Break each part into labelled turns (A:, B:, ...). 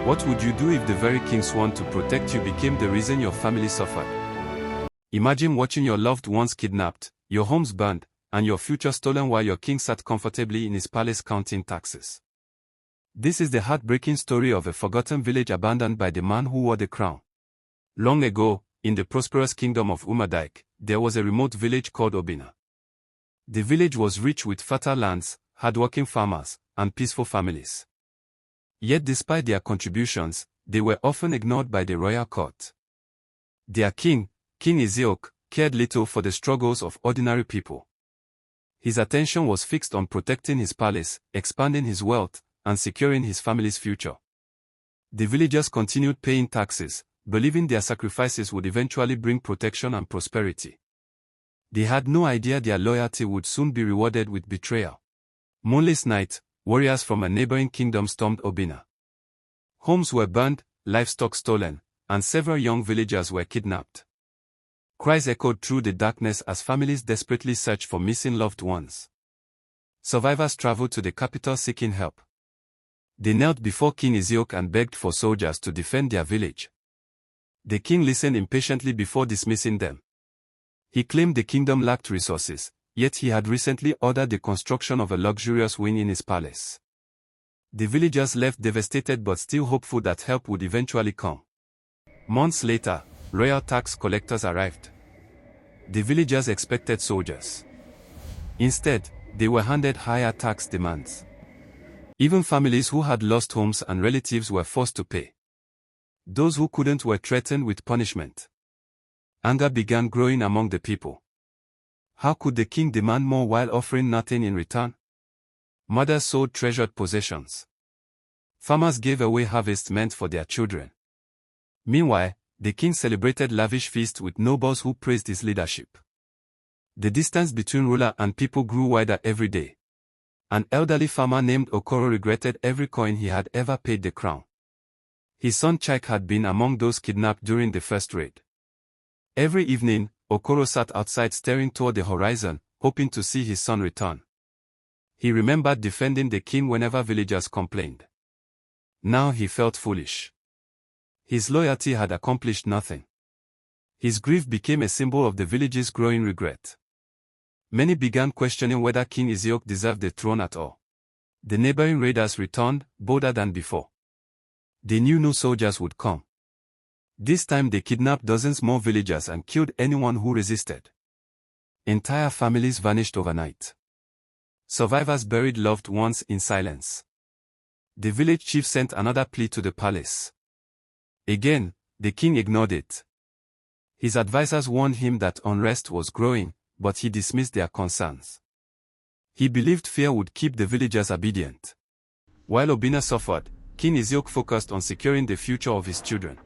A: What would you do if the very king sworn to protect you became the reason your family suffered? Imagine watching your loved ones kidnapped, your homes burned, and your future stolen while your king sat comfortably in his palace counting taxes. This is the heartbreaking story of a forgotten village abandoned by the man who wore the crown. Long ago, in the prosperous kingdom of Umadike, there was a remote village called Obina. The village was rich with fertile lands, hardworking farmers, and peaceful families. Yet despite their contributions, they were often ignored by the royal court. Their king, King Isiok, cared little for the struggles of ordinary people. His attention was fixed on protecting his palace, expanding his wealth, and securing his family's future. The villagers continued paying taxes, believing their sacrifices would eventually bring protection and prosperity. They had no idea their loyalty would soon be rewarded with betrayal. Moonless night, warriors from a neighboring kingdom stormed Obina. Homes were burned, livestock stolen, and several young villagers were kidnapped. Cries echoed through the darkness as families desperately searched for missing loved ones. Survivors traveled to the capital seeking help. They knelt before King Isiok and begged for soldiers to defend their village. The king listened impatiently before dismissing them. He claimed the kingdom lacked resources, yet he had recently ordered the construction of a luxurious wing in his palace. The villagers left devastated but still hopeful that help would eventually come. Months later, royal tax collectors arrived. The villagers expected soldiers. Instead, they were handed higher tax demands. Even families who had lost homes and relatives were forced to pay. Those who couldn't were threatened with punishment. Anger began growing among the people. How could the king demand more while offering nothing in return? Mothers sold treasured possessions. Farmers gave away harvests meant for their children. Meanwhile, the king celebrated lavish feasts with nobles who praised his leadership. The distance between ruler and people grew wider every day. An elderly farmer named Okoro regretted every coin he had ever paid the crown. His son Chike had been among those kidnapped during the first raid. Every evening, Okoro sat outside staring toward the horizon, hoping to see his son return. He remembered defending the king whenever villagers complained. Now he felt foolish. His loyalty had accomplished nothing. His grief became a symbol of the village's growing regret. Many began questioning whether King Isiok deserved the throne at all. The neighboring raiders returned, bolder than before. They knew no soldiers would come. This time they kidnapped dozens more villagers and killed anyone who resisted. Entire families vanished overnight. Survivors buried loved ones in silence. The village chief sent another plea to the palace. Again, the king ignored it. His advisors warned him that unrest was growing, but he dismissed their concerns. He believed fear would keep the villagers obedient. While Obina suffered, King Isiok focused on securing the future of his children.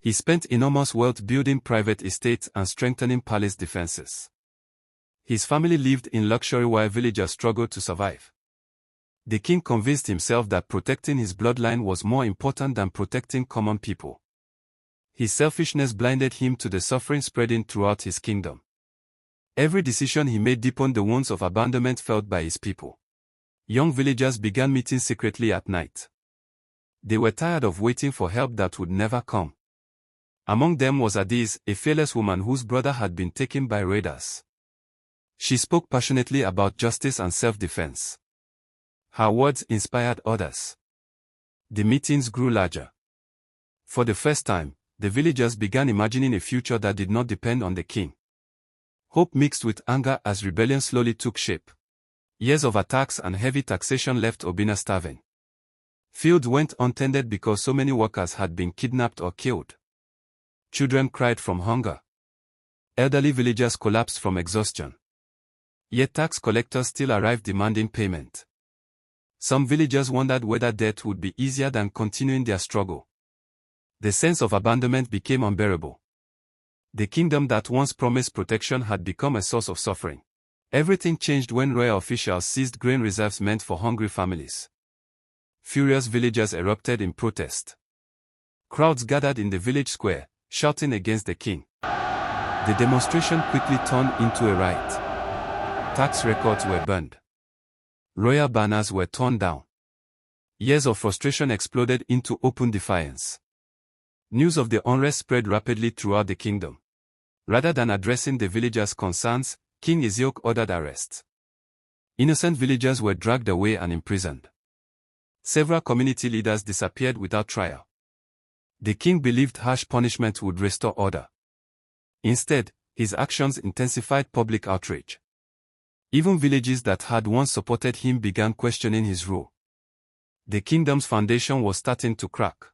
A: He spent enormous wealth building private estates and strengthening palace defenses. His family lived in luxury while villagers struggled to survive. The king convinced himself that protecting his bloodline was more important than protecting common people. His selfishness blinded him to the suffering spreading throughout his kingdom. Every decision he made deepened the wounds of abandonment felt by his people. Young villagers began meeting secretly at night. They were tired of waiting for help that would never come. Among them was Adiz, a fearless woman whose brother had been taken by raiders. She spoke passionately about justice and self-defense. Her words inspired others. The meetings grew larger. For the first time, the villagers began imagining a future that did not depend on the king. Hope mixed with anger as rebellion slowly took shape. Years of attacks and heavy taxation left Obina starving. Fields went untended because so many workers had been kidnapped or killed. Children cried from hunger. Elderly villagers collapsed from exhaustion. Yet tax collectors still arrived demanding payment. Some villagers wondered whether death would be easier than continuing their struggle. The sense of abandonment became unbearable. The kingdom that once promised protection had become a source of suffering. Everything changed when royal officials seized grain reserves meant for hungry families. Furious villagers erupted in protest. Crowds gathered in the village square, shouting against the king. The demonstration quickly turned into a riot. Tax records were burned. Royal banners were torn down. Years of frustration exploded into open defiance. News of the unrest spread rapidly throughout the kingdom. Rather than addressing the villagers' concerns, King Ezeok ordered arrests. Innocent villagers were dragged away and imprisoned. Several community leaders disappeared without trial. The king believed harsh punishment would restore order. Instead, his actions intensified public outrage. Even villages that had once supported him began questioning his rule. The kingdom's foundation was starting to crack.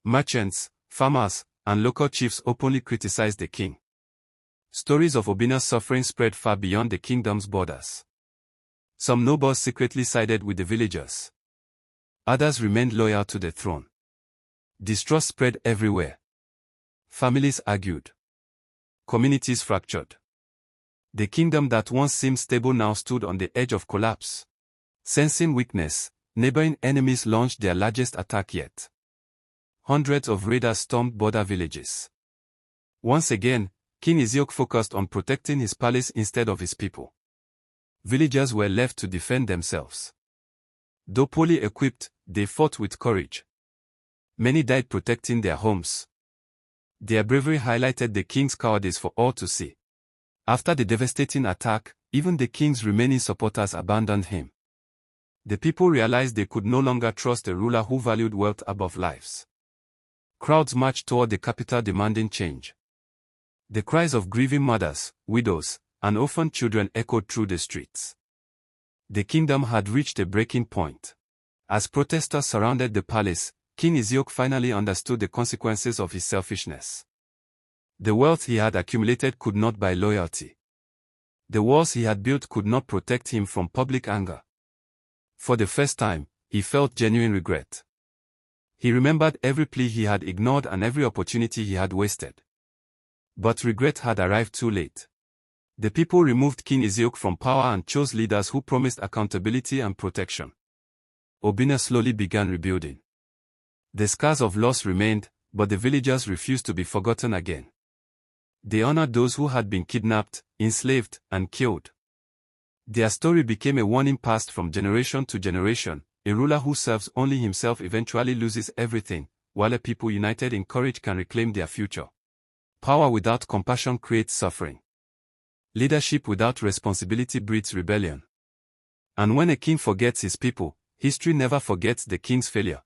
A: Merchants, farmers, and local chiefs openly criticized the king. Stories of Obina's suffering spread far beyond the kingdom's borders. Some nobles secretly sided with the villagers. Others remained loyal to the throne. Distrust spread everywhere. Families argued. Communities fractured. The kingdom that once seemed stable now stood on the edge of collapse. Sensing weakness, neighboring enemies launched their largest attack yet. Hundreds of raiders stormed border villages. Once again, King Ezeok focused on protecting his palace instead of his people. Villagers were left to defend themselves. Though poorly equipped, they fought with courage. Many died protecting their homes. Their bravery highlighted the king's cowardice for all to see. After the devastating attack, even the king's remaining supporters abandoned him. The people realized they could no longer trust a ruler who valued wealth above lives. Crowds marched toward the capital demanding change. The cries of grieving mothers, widows, and orphaned children echoed through the streets. The kingdom had reached a breaking point. As protesters surrounded the palace, King Ezeok finally understood the consequences of his selfishness. The wealth he had accumulated could not buy loyalty. The walls he had built could not protect him from public anger. For the first time, he felt genuine regret. He remembered every plea he had ignored and every opportunity he had wasted. But regret had arrived too late. The people removed King Ezeok from power and chose leaders who promised accountability and protection. Obina slowly began rebuilding. The scars of loss remained, but the villagers refused to be forgotten again. They honored those who had been kidnapped, enslaved, and killed. Their story became a warning passed from generation to generation. A ruler who serves only himself eventually loses everything, while a people united in courage can reclaim their future. Power without compassion creates suffering. Leadership without responsibility breeds rebellion. And when a king forgets his people, history never forgets the king's failure.